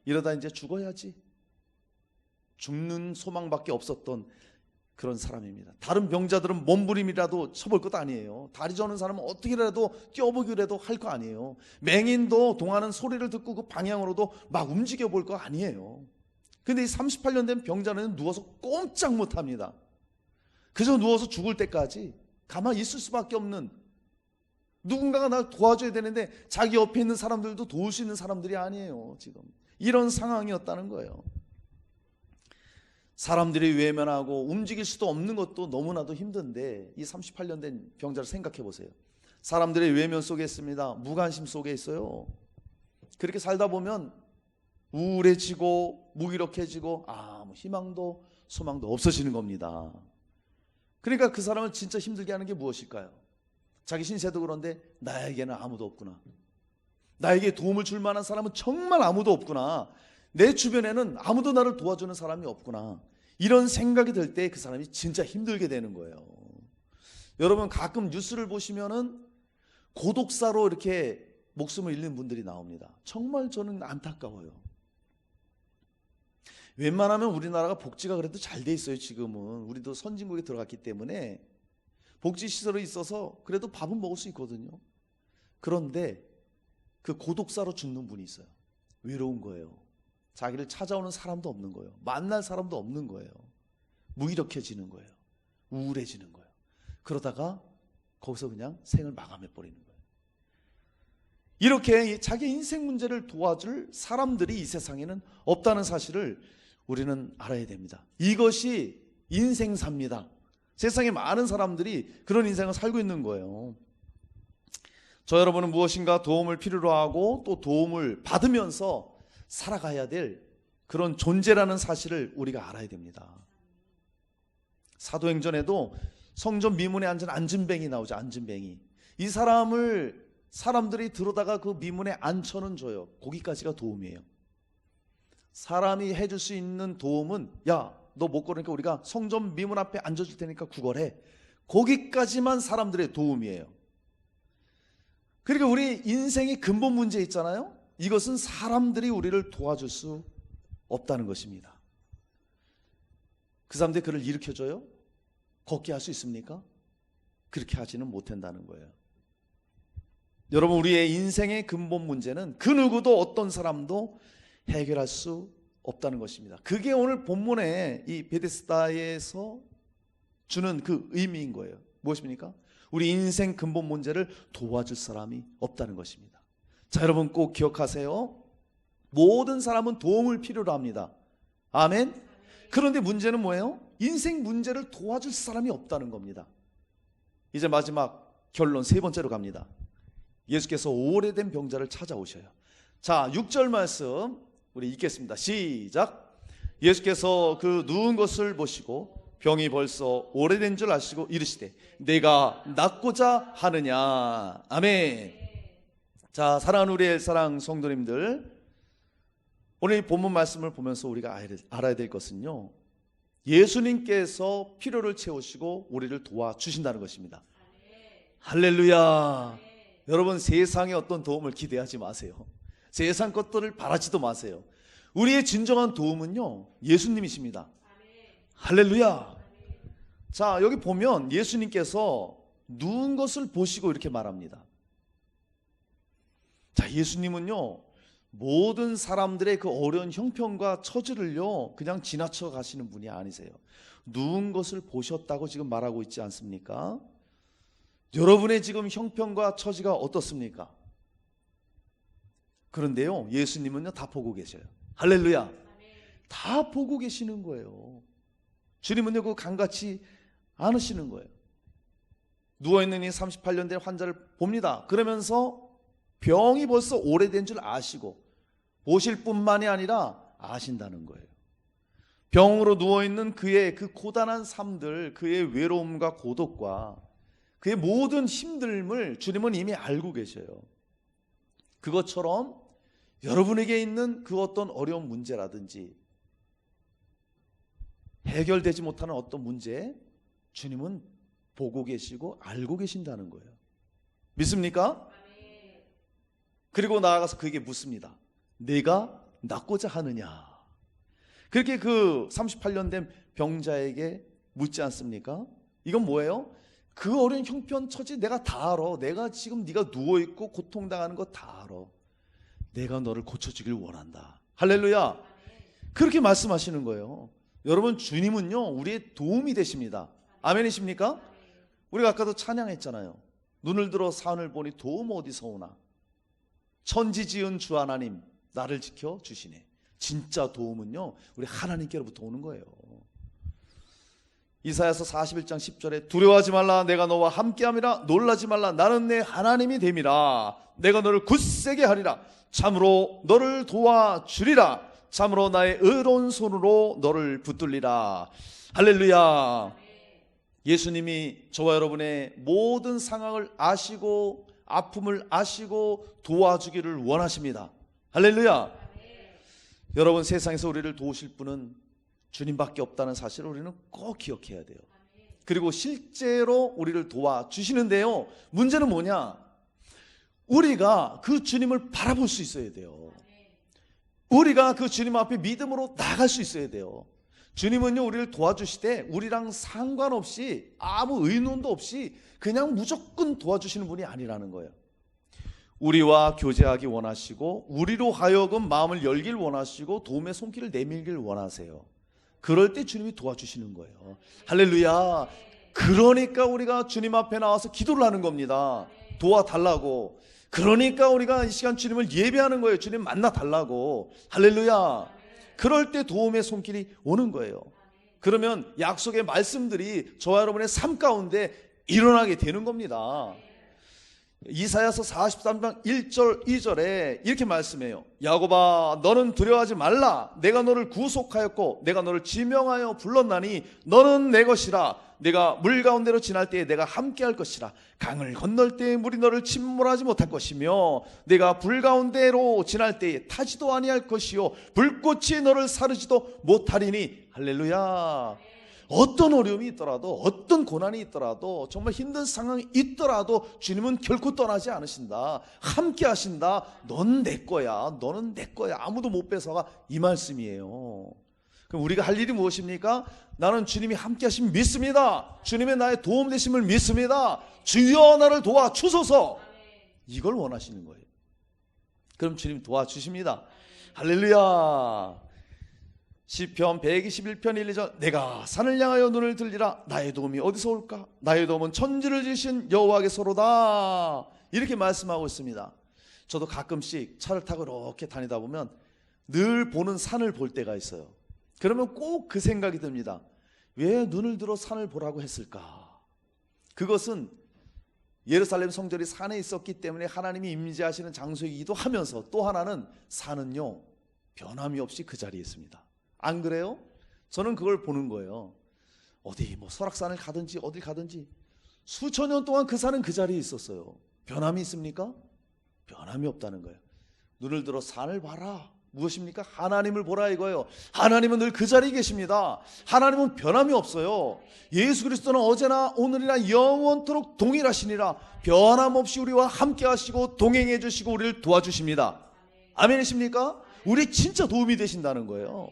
이러다 이제 죽어야지, 죽는 소망밖에 없었던 그런 사람입니다. 다른 병자들은 몸부림이라도 쳐볼 것도 아니에요. 다리 저는 사람은 어떻게라도 뛰어보기라도 할 거 아니에요. 맹인도 동하는 소리를 듣고 그 방향으로도 막 움직여 볼 거 아니에요. 근데 이 38년 된 병자는 누워서 꼼짝 못합니다. 그저 누워서 죽을 때까지 가만히 있을 수밖에 없는, 누군가가 날 도와줘야 되는데 자기 옆에 있는 사람들도 도울 수 있는 사람들이 아니에요. 지금 이런 상황이었다는 거예요. 사람들이 외면하고 움직일 수도 없는 것도 너무나도 힘든데 이 38년 된 병자를 생각해 보세요. 사람들의 외면 속에 있습니다. 무관심 속에 있어요. 그렇게 살다 보면 우울해지고 무기력해지고 아무 희망도 소망도 없어지는 겁니다. 그러니까 그 사람을 진짜 힘들게 하는 게 무엇일까요? 자기 신세도 그런데 나에게는 아무도 없구나, 나에게 도움을 줄 만한 사람은 정말 아무도 없구나, 내 주변에는 아무도 나를 도와주는 사람이 없구나, 이런 생각이 들 때 그 사람이 진짜 힘들게 되는 거예요. 여러분, 가끔 뉴스를 보시면은 고독사로 이렇게 목숨을 잃는 분들이 나옵니다. 정말 저는 안타까워요. 웬만하면 우리나라가 복지가 그래도 잘 돼 있어요. 지금은 우리도 선진국에 들어갔기 때문에 복지시설이 있어서 그래도 밥은 먹을 수 있거든요. 그런데 그 고독사로 죽는 분이 있어요. 외로운 거예요. 자기를 찾아오는 사람도 없는 거예요. 만날 사람도 없는 거예요. 무기력해지는 거예요. 우울해지는 거예요. 그러다가 거기서 그냥 생을 마감해 버리는 거예요. 이렇게 자기 인생 문제를 도와줄 사람들이 이 세상에는 없다는 사실을 우리는 알아야 됩니다. 이것이 인생사입니다. 세상에 많은 사람들이 그런 인생을 살고 있는 거예요. 저 여러분은 무엇인가 도움을 필요로 하고 또 도움을 받으면서 살아가야 될 그런 존재라는 사실을 우리가 알아야 됩니다. 사도행전에도 성전 미문에 앉은 안진뱅이 나오죠. 안진뱅이. 이 사람을 사람들이 들어다가 그 미문에 앉혀는 줘요. 거기까지가 도움이에요. 사람이 해줄 수 있는 도움은, 야, 너 못 걸으니까 우리가 성전 미문 앞에 앉아줄 테니까 구걸해. 거기까지만 사람들의 도움이에요. 그러니까 우리 인생의 근본 문제 있잖아요. 이것은 사람들이 우리를 도와줄 수 없다는 것입니다. 그 사람들이 그를 일으켜줘요? 걷게 할 수 있습니까? 그렇게 하지는 못한다는 거예요. 여러분, 우리의 인생의 근본 문제는 그 누구도 어떤 사람도 해결할 수 없다는 것입니다. 그게 오늘 본문의 이 베데스다에서 주는 그 의미인 거예요. 무엇입니까? 우리 인생 근본 문제를 도와줄 사람이 없다는 것입니다. 자, 여러분 꼭 기억하세요. 모든 사람은 도움을 필요로 합니다. 아멘. 그런데 문제는 뭐예요? 인생 문제를 도와줄 사람이 없다는 겁니다. 이제 마지막 결론 세 번째로 갑니다. 예수께서 오래된 병자를 찾아오셔요. 자, 6절 말씀 우리 읽겠습니다. 시작. 예수께서 그 누운 것을 보시고 병이 벌써 오래된 줄 아시고 이르시되 내가 낫고자 하느냐. 아멘. 자, 사랑하는 우리 엘사랑 성도님들, 오늘 이 본문 말씀을 보면서 우리가 알아야 될 것은요, 예수님께서 필요를 채우시고 우리를 도와주신다는 것입니다. 할렐루야. 여러분, 세상의 어떤 도움을 기대하지 마세요. 세상 것들을 바라지도 마세요. 우리의 진정한 도움은요, 예수님이십니다. 할렐루야. 자, 여기 보면 예수님께서 누운 것을 보시고 이렇게 말합니다. 자, 예수님은요, 모든 사람들의 그 어려운 형편과 처지를요 그냥 지나쳐 가시는 분이 아니세요. 누운 것을 보셨다고 지금 말하고 있지 않습니까? 여러분의 지금 형편과 처지가 어떻습니까? 그런데요, 예수님은요 다 보고 계셔요. 할렐루야. 다 보고 계시는 거예요. 주님은요 그거 간과치 않으시는 거예요. 누워있는 이 38년 된 환자를 봅니다. 그러면서 병이 벌써 오래된 줄 아시고 보실 뿐만이 아니라 아신다는 거예요. 병으로 누워있는 그의 그 고단한 삶들, 그의 외로움과 고독과 그의 모든 힘듦을 주님은 이미 알고 계셔요. 그것처럼 여러분에게 있는 그 어떤 어려운 문제라든지 해결되지 못하는 어떤 문제, 주님은 보고 계시고 알고 계신다는 거예요. 믿습니까? 그리고 나아가서 그에게 묻습니다. 내가 낫고자 하느냐. 그렇게 그 38년 된 병자에게 묻지 않습니까? 이건 뭐예요? 그 어려운 형편 처지 내가 다 알아. 내가 지금 네가 누워있고 고통당하는 거 다 알아. 내가 너를 고쳐주길 원한다. 할렐루야. 그렇게 말씀하시는 거예요. 여러분, 주님은요 우리의 도움이 되십니다. 아멘이십니까? 우리가 아까도 찬양했잖아요. 눈을 들어 산을 보니 도움 어디서 오나. 천지 지은 주 하나님 나를 지켜주시네. 진짜 도움은요 우리 하나님께로부터 오는 거예요. 이사야서 41장 10절에 두려워하지 말라. 내가 너와 함께함이라. 놀라지 말라. 나는 내 하나님이 됨이라. 내가 너를 굳세게 하리라. 참으로 너를 도와주리라. 참으로 나의 의로운 손으로 너를 붙들리라. 할렐루야. 예수님이 저와 여러분의 모든 상황을 아시고 아픔을 아시고 도와주기를 원하십니다. 할렐루야. 여러분, 세상에서 우리를 도우실 분은 주님밖에 없다는 사실을 우리는 꼭 기억해야 돼요. 그리고 실제로 우리를 도와주시는데요, 문제는 뭐냐? 우리가 그 주님을 바라볼 수 있어야 돼요. 우리가 그 주님 앞에 믿음으로 나갈 수 있어야 돼요. 주님은요 우리를 도와주시되 우리랑 상관없이 아무 의논도 없이 그냥 무조건 도와주시는 분이 아니라는 거예요. 우리와 교제하기 원하시고 우리로 하여금 마음을 열길 원하시고 도움의 손길을 내밀길 원하세요. 그럴 때 주님이 도와주시는 거예요. 할렐루야. 그러니까 우리가 주님 앞에 나와서 기도를 하는 겁니다. 도와달라고. 그러니까 우리가 이 시간 주님을 예배하는 거예요. 주님 만나 달라고. 할렐루야. 그럴 때 도움의 손길이 오는 거예요. 그러면 약속의 말씀들이 저와 여러분의 삶 가운데 일어나게 되는 겁니다. 이사야서 43장 1절 2절에 이렇게 말씀해요. 야곱아, 너는 두려워하지 말라. 내가 너를 구속하였고 내가 너를 지명하여 불렀나니 너는 내 것이라. 내가 물 가운데로 지날 때에 내가 함께할 것이라. 강을 건널 때에 물이 너를 침몰하지 못할 것이며 내가 불 가운데로 지날 때에 타지도 아니할 것이요 불꽃이 너를 사르지도 못하리니. 할렐루야. 어떤 어려움이 있더라도 어떤 고난이 있더라도 정말 힘든 상황이 있더라도 주님은 결코 떠나지 않으신다. 함께 하신다. 넌 내 거야. 너는 내 거야. 아무도 못 뺏어가. 이 말씀이에요. 그럼 우리가 할 일이 무엇입니까? 나는 주님이 함께 하심 믿습니다. 주님의 나의 도움 되심을 믿습니다. 주여 나를 도와주소서. 이걸 원하시는 거예요. 그럼 주님 도와주십니다. 할렐루야. 시편 121편 1, 2절 내가 산을 향하여 눈을 들리라. 나의 도움이 어디서 올까? 나의 도움은 천지를 지으신 여호와께서로다. 이렇게 말씀하고 있습니다. 저도 가끔씩 차를 타고 이렇게 다니다 보면 늘 보는 산을 볼 때가 있어요. 그러면 꼭 그 생각이 듭니다. 왜 눈을 들어 산을 보라고 했을까? 그것은 예루살렘 성전이 산에 있었기 때문에 하나님이 임재하시는 장소이기도 하면서, 또 하나는 산은요 변함이 없이 그 자리에 있습니다. 안 그래요? 저는 그걸 보는 거예요. 어디 뭐 설악산을 가든지 어딜 가든지 수천 년 동안 그 산은 그 자리에 있었어요. 변함이 있습니까? 변함이 없다는 거예요. 눈을 들어 산을 봐라. 무엇입니까? 하나님을 보라 이거예요. 하나님은 늘 그 자리에 계십니다. 하나님은 변함이 없어요. 예수 그리스도는 어제나 오늘이나 영원토록 동일하시니라. 변함없이 우리와 함께 하시고 동행해 주시고 우리를 도와주십니다. 아멘이십니까? 우리 진짜 도움이 되신다는 거예요.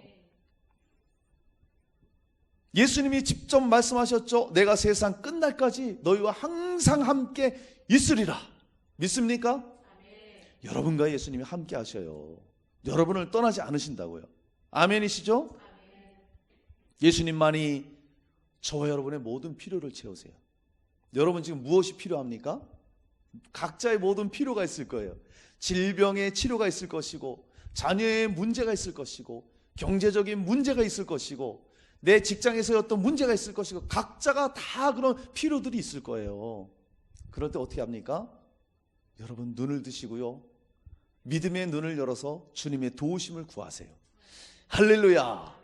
예수님이 직접 말씀하셨죠. 내가 세상 끝날까지 너희와 항상 함께 있으리라. 믿습니까? 여러분과 예수님이 함께 하셔요. 여러분을 떠나지 않으신다고요. 아멘이시죠? 예수님만이 저와 여러분의 모든 필요를 채우세요. 여러분 지금 무엇이 필요합니까? 각자의 모든 필요가 있을 거예요. 질병의 치료가 있을 것이고, 자녀의 문제가 있을 것이고, 경제적인 문제가 있을 것이고, 내 직장에서 어떤 문제가 있을 것이고, 각자가 다 그런 필요들이 있을 거예요. 그럴 때 어떻게 합니까? 여러분 눈을 드시고요, 믿음의 눈을 열어서 주님의 도우심을 구하세요. 할렐루야.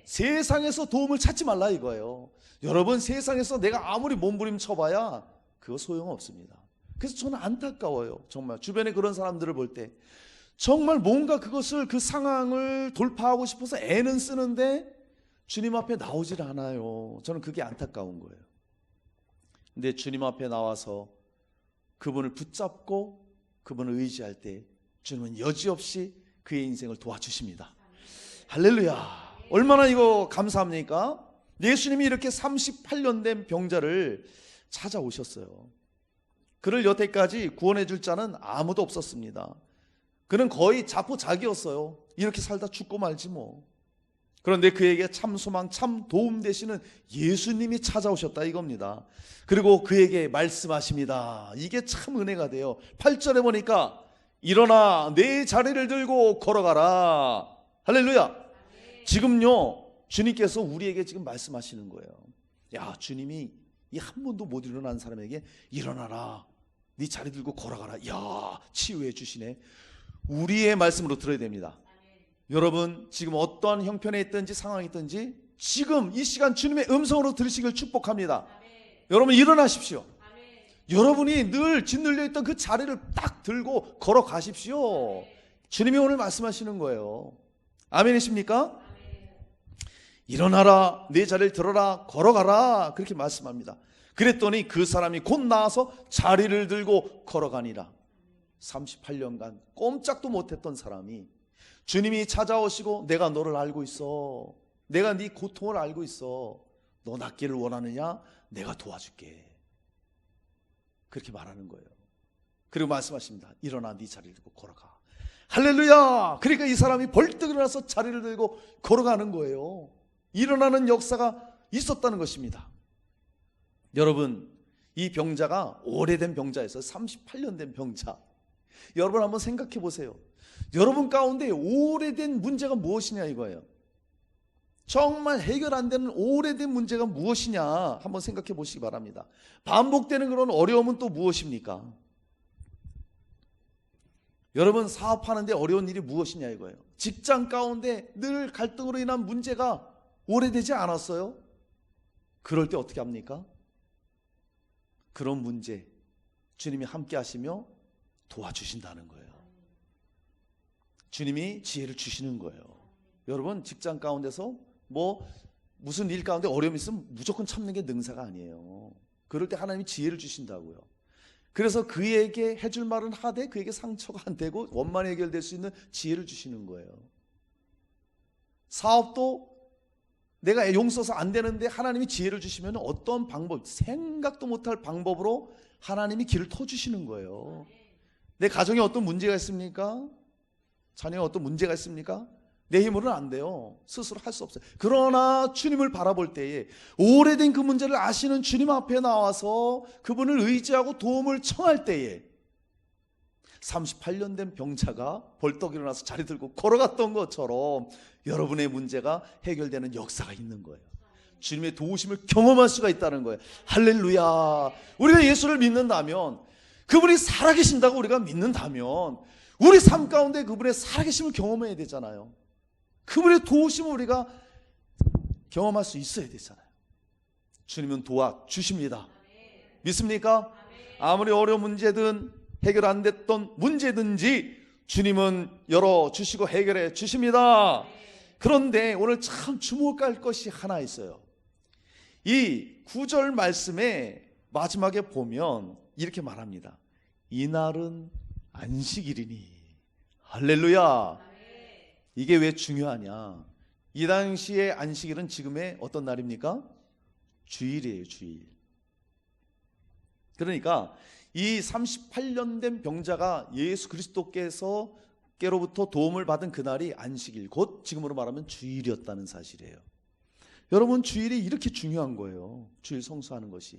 세상에서 도움을 찾지 말라 이거예요. 여러분 세상에서 내가 아무리 몸부림쳐봐야 그거 소용없습니다. 그래서 저는 안타까워요. 정말 주변에 그런 사람들을 볼 때 정말 뭔가 그것을, 그 상황을 돌파하고 싶어서 애는 쓰는데 주님 앞에 나오질 않아요. 저는 그게 안타까운 거예요. 근데 주님 앞에 나와서 그분을 붙잡고 그분을 의지할 때 주님은 여지없이 그의 인생을 도와주십니다. 할렐루야. 얼마나 이거 감사합니까? 예수님이 이렇게 38년 된 병자를 찾아오셨어요. 그를 여태까지 구원해 줄 자는 아무도 없었습니다. 그는 거의 자포자기였어요. 이렇게 살다 죽고 말지 뭐. 그런데 그에게 참 소망, 참 도움 되시는 예수님이 찾아오셨다 이겁니다. 그리고 그에게 말씀하십니다. 이게 참 은혜가 돼요. 8절에 보니까 일어나 내 자리를 들고 걸어가라. 할렐루야. 지금요 주님께서 우리에게 지금 말씀하시는 거예요. 야, 주님이 이 한 번도 못 일어난 사람에게 일어나라, 네 자리 들고 걸어가라. 야, 치유해 주시네. 우리의 말씀으로 들어야 됩니다. 여러분 지금 어떤 형편에 있든지 상황에 있든지 지금 이 시간 주님의 음성으로 들으시길 축복합니다. 여러분 일어나십시오. 여러분이 늘 짓눌려 있던 그 자리를 딱 들고 걸어가십시오. 주님이 오늘 말씀하시는 거예요. 아멘이십니까? 일어나라, 내 자리를 들어라, 걸어가라, 그렇게 말씀합니다. 그랬더니 그 사람이 곧 나와서 자리를 들고 걸어가니라. 38년간 꼼짝도 못했던 사람이 주님이 찾아오시고 내가 너를 알고 있어, 내가 네 고통을 알고 있어, 너 낫기를 원하느냐? 내가 도와줄게. 그렇게 말하는 거예요. 그리고 말씀하십니다. 일어나 네 자리를 들고 걸어가. 할렐루야. 그러니까 이 사람이 벌떡 일어나서 자리를 들고 걸어가는 거예요. 일어나는 역사가 있었다는 것입니다. 여러분 이 병자가 오래된 병자였어요. 38년 된 병자. 여러분 한번 생각해 보세요. 여러분 가운데 오래된 문제가 무엇이냐 이거예요. 정말 해결 안 되는 오래된 문제가 무엇이냐 한번 생각해 보시기 바랍니다. 반복되는 그런 어려움은 또 무엇입니까? 여러분 사업하는데 어려운 일이 무엇이냐 이거예요. 직장 가운데 늘 갈등으로 인한 문제가 오래되지 않았어요? 그럴 때 어떻게 합니까? 그런 문제 주님이 함께 하시며 도와주신다는 거예요. 주님이 지혜를 주시는 거예요. 여러분 직장 가운데서 무슨 일 가운데 어려움이 있으면 무조건 참는 게 능사가 아니에요. 그럴 때 하나님이 지혜를 주신다고요. 그래서 그에게 해줄 말은 하되 그에게 상처가 안 되고 원만히 해결될 수 있는 지혜를 주시는 거예요. 사업도 내가 용 써서 안 되는데 하나님이 지혜를 주시면 어떤 방법, 생각도 못할 방법으로 하나님이 길을 터주시는 거예요. 내 가정에 어떤 문제가 있습니까? 자녀에 어떤 문제가 있습니까? 내 힘으로는 안 돼요. 스스로 할 수 없어요. 그러나 주님을 바라볼 때에 오래된 그 문제를 아시는 주님 앞에 나와서 그분을 의지하고 도움을 청할 때에 38년 된 병자가 벌떡 일어나서 자리 들고 걸어갔던 것처럼 여러분의 문제가 해결되는 역사가 있는 거예요. 주님의 도우심을 경험할 수가 있다는 거예요. 할렐루야. 우리가 예수를 믿는다면, 그분이 살아계신다고 우리가 믿는다면 우리 삶 가운데 그분의 살아계심을 경험해야 되잖아요. 그분의 도우심을 우리가 경험할 수 있어야 되잖아요. 주님은 도와주십니다. 믿습니까? 아무리 어려운 문제든 해결 안 됐던 문제든지 주님은 열어주시고 해결해 주십니다. 그런데 오늘 참 주목할 것이 하나 있어요. 이 9절 말씀의 마지막에 보면 이렇게 말합니다. 이날은 안식일이니. 할렐루야. 이게 왜 중요하냐? 이 당시의 안식일은 지금의 어떤 날입니까? 주일이에요, 주일. 그러니까 이 38년 된 병자가 예수 그리스도께로부터 도움을 받은 그날이 안식일, 곧 지금으로 말하면 주일이었다는 사실이에요. 여러분, 주일이 이렇게 중요한 거예요. 주일 성수하는 것이.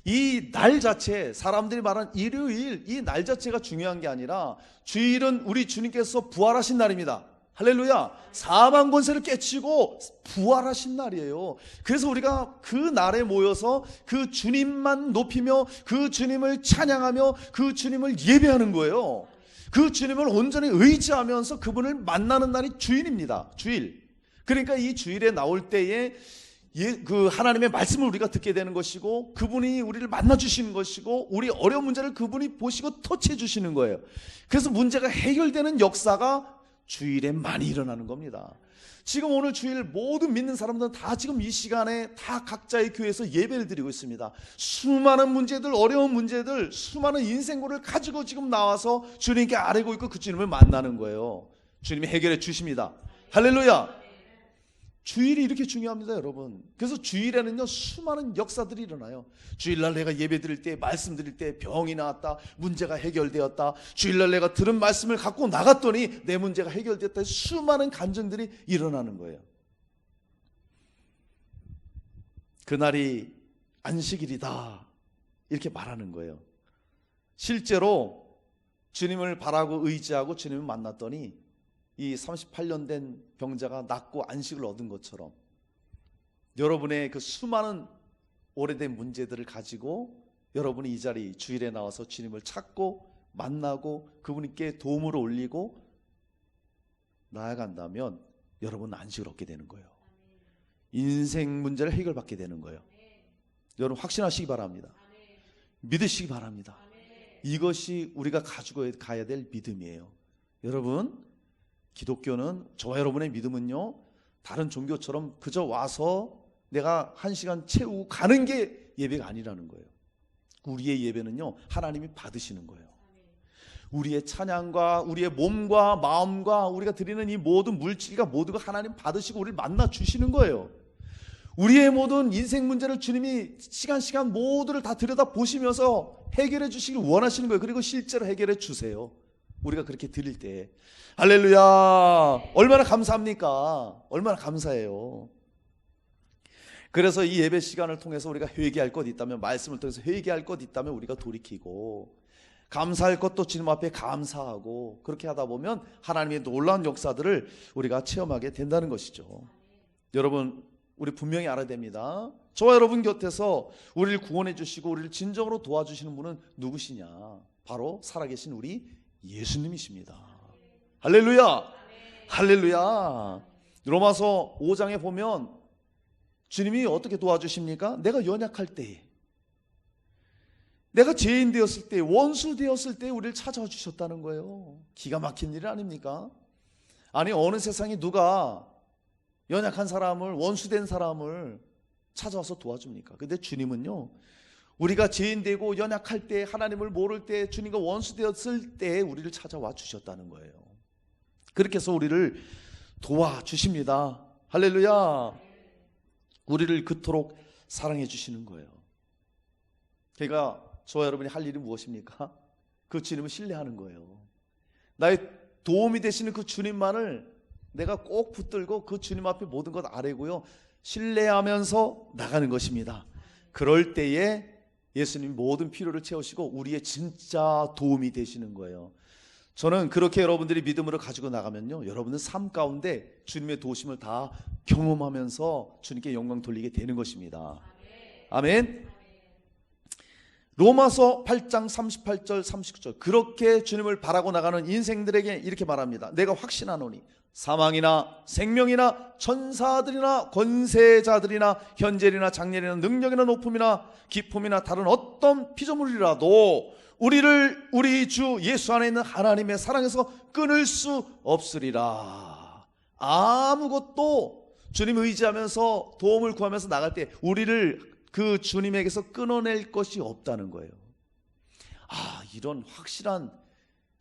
이 날 자체, 사람들이 말하는 일요일, 이 날 자체가 중요한 게 아니라 주일은 우리 주님께서 부활하신 날입니다. 할렐루야. 사망 권세를 깨치고 부활하신 날이에요. 그래서 우리가 그 날에 모여서 그 주님만 높이며 그 주님을 찬양하며 그 주님을 예배하는 거예요. 그 주님을 온전히 의지하면서 그분을 만나는 날이 주일입니다. 주일. 그러니까 이 주일에 나올 때에 그 하나님의 말씀을 우리가 듣게 되는 것이고, 그분이 우리를 만나 주시는 것이고, 우리 어려운 문제를 그분이 보시고 터치해 주시는 거예요. 그래서 문제가 해결되는 역사가 주일에 많이 일어나는 겁니다. 지금 오늘 주일 모든 믿는 사람들은 다 지금 이 시간에 다 각자의 교회에서 예배를 드리고 있습니다. 수많은 문제들, 어려운 문제들, 수많은 인생고를 가지고 지금 나와서 주님께 아뢰고 있고 그 주님을 만나는 거예요. 주님이 해결해 주십니다. 할렐루야. 주일이 이렇게 중요합니다, 여러분. 그래서 주일에는요 수많은 역사들이 일어나요. 주일날 내가 예배 드릴 때, 말씀 드릴 때 병이 나왔다, 문제가 해결되었다. 주일날 내가 들은 말씀을 갖고 나갔더니 내 문제가 해결됐다. 수많은 간증들이 일어나는 거예요. 그날이 안식일이다 이렇게 말하는 거예요. 실제로 주님을 바라고 의지하고 주님을 만났더니 이 38년 된 병자가 낫고 안식을 얻은 것처럼 여러분의 그 수많은 오래된 문제들을 가지고 여러분이 이 자리 주일에 나와서 주님을 찾고 만나고 그분께 도움을 올리고 나아간다면 여러분은 안식을 얻게 되는 거예요. 인생 문제를 해결받게 되는 거예요. 여러분 확신하시기 바랍니다. 믿으시기 바랍니다. 이것이 우리가 가지고 가야 될 믿음이에요. 여러분, 기독교는, 저와 여러분의 믿음은요 다른 종교처럼 그저 와서 내가 1시간 채우고 가는 게 예배가 아니라는 거예요. 우리의 예배는요 하나님이 받으시는 거예요. 우리의 찬양과 우리의 몸과 마음과 우리가 드리는 이 모든 물질과 모두가 하나님 받으시고 우리를 만나 주시는 거예요. 우리의 모든 인생 문제를 주님이 시간 모두를 다 들여다 보시면서 해결해 주시길 원하시는 거예요. 그리고 실제로 해결해 주세요. 우리가 그렇게 드릴 때. 할렐루야. 얼마나 감사합니까? 얼마나 감사해요. 그래서 이 예배 시간을 통해서 우리가 회개할 것 있다면, 말씀을 통해서 회개할 것 있다면 우리가 돌이키고, 감사할 것도 주님 앞에 감사하고, 그렇게 하다 보면 하나님의 놀라운 역사들을 우리가 체험하게 된다는 것이죠. 여러분, 우리 분명히 알아야 됩니다. 저와 여러분 곁에서 우리를 구원해 주시고 우리를 진정으로 도와주시는 분은 누구시냐? 바로 살아계신 우리 예수님이십니다. 할렐루야. 할렐루야. 로마서 5장에 보면 주님이 어떻게 도와주십니까? 내가 연약할 때에, 내가 죄인 되었을 때, 원수 되었을 때 우리를 찾아와 주셨다는 거예요. 기가 막힌 일 아닙니까? 아니, 어느 세상에 누가 연약한 사람을, 원수된 사람을 찾아와서 도와줍니까? 근데 주님은요, 우리가 죄인 되고 연약할 때, 하나님을 모를 때, 주님과 원수 되었을 때 우리를 찾아와 주셨다는 거예요. 그렇게 해서 우리를 도와주십니다. 할렐루야. 우리를 그토록 사랑해 주시는 거예요. 그러니까 저와 여러분이 할 일이 무엇입니까? 그 주님을 신뢰하는 거예요. 나의 도움이 되시는 그 주님만을 내가 꼭 붙들고 그 주님 앞에 모든 것 아뢰고요, 신뢰하면서 나가는 것입니다. 그럴 때에 예수님이 모든 필요를 채우시고 우리의 진짜 도움이 되시는 거예요. 저는 그렇게 여러분들이 믿음으로 가지고 나가면요, 여러분은 삶 가운데 주님의 도우심을 다 경험하면서 주님께 영광 돌리게 되는 것입니다. 아멘. 로마서 8장 38절 39절, 그렇게 주님을 바라고 나가는 인생들에게 이렇게 말합니다. 내가 확신하노니 사망이나 생명이나 천사들이나 권세자들이나 현재이나 장래이나 능력이나 높음이나 기품이나 다른 어떤 피조물이라도 우리를 우리 주 예수 안에 있는 하나님의 사랑에서 끊을 수 없으리라. 아무것도 주님 의지하면서 도움을 구하면서 나갈 때 우리를 그 주님에게서 끊어낼 것이 없다는 거예요. 이런 확실한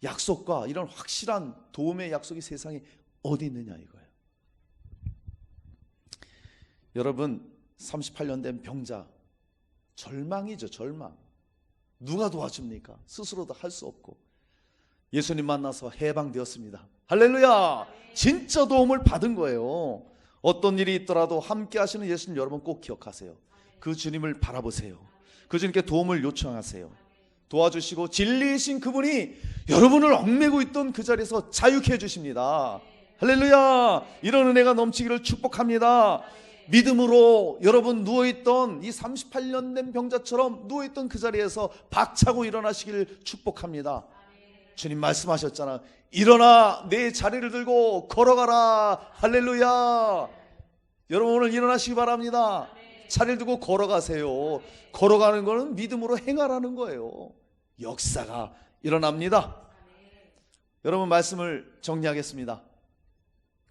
약속과 이런 확실한 도움의 약속이 세상에 어디 있느냐 이거예요. 여러분, 38년 된 병자, 절망이죠. 절망. 누가 도와줍니까? 스스로도 할 수 없고 예수님 만나서 해방되었습니다. 할렐루야. 진짜 도움을 받은 거예요. 어떤 일이 있더라도 함께 하시는 예수님 여러분 꼭 기억하세요. 그 주님을 바라보세요. 그 주님께 도움을 요청하세요. 도와주시고 진리이신 그분이 여러분을 얽매고 있던 그 자리에서 자유케 해주십니다. 할렐루야. 이런 은혜가 넘치기를 축복합니다. 믿음으로 여러분 누워있던 이 38년 된 병자처럼 누워있던 그 자리에서 박차고 일어나시기를 축복합니다. 주님 말씀하셨잖아. 일어나 내 자리를 들고 걸어가라. 할렐루야. 여러분 오늘 일어나시기 바랍니다. 자리를 두고 걸어가세요. 걸어가는 것은 믿음으로 행하라는 거예요. 역사가 일어납니다. 여러분 말씀을 정리하겠습니다.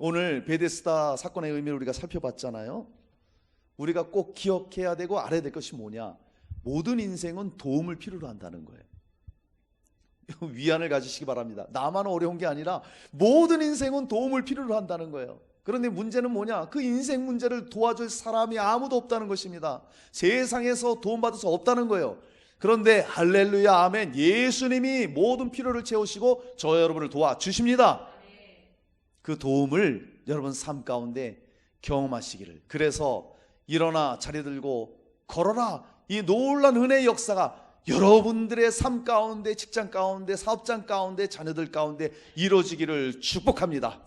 오늘 베데스다 사건의 의미를 우리가 살펴봤잖아요. 우리가 꼭 기억해야 되고 알아야 될 것이 뭐냐? 모든 인생은 도움을 필요로 한다는 거예요. 위안을 가지시기 바랍니다. 나만 어려운 게 아니라 모든 인생은 도움을 필요로 한다는 거예요. 그런데 문제는 뭐냐? 그 인생 문제를 도와줄 사람이 아무도 없다는 것입니다. 세상에서 도움받을 수 없다는 거예요. 그런데 할렐루야 아멘, 예수님이 모든 필요를 채우시고 저와 여러분을 도와주십니다. 그 도움을 여러분 삶 가운데 경험하시기를. 그래서 일어나 자리 들고 걸어라, 이 놀라운 은혜의 역사가 여러분들의 삶 가운데, 직장 가운데, 사업장 가운데, 자녀들 가운데 이루어지기를 축복합니다.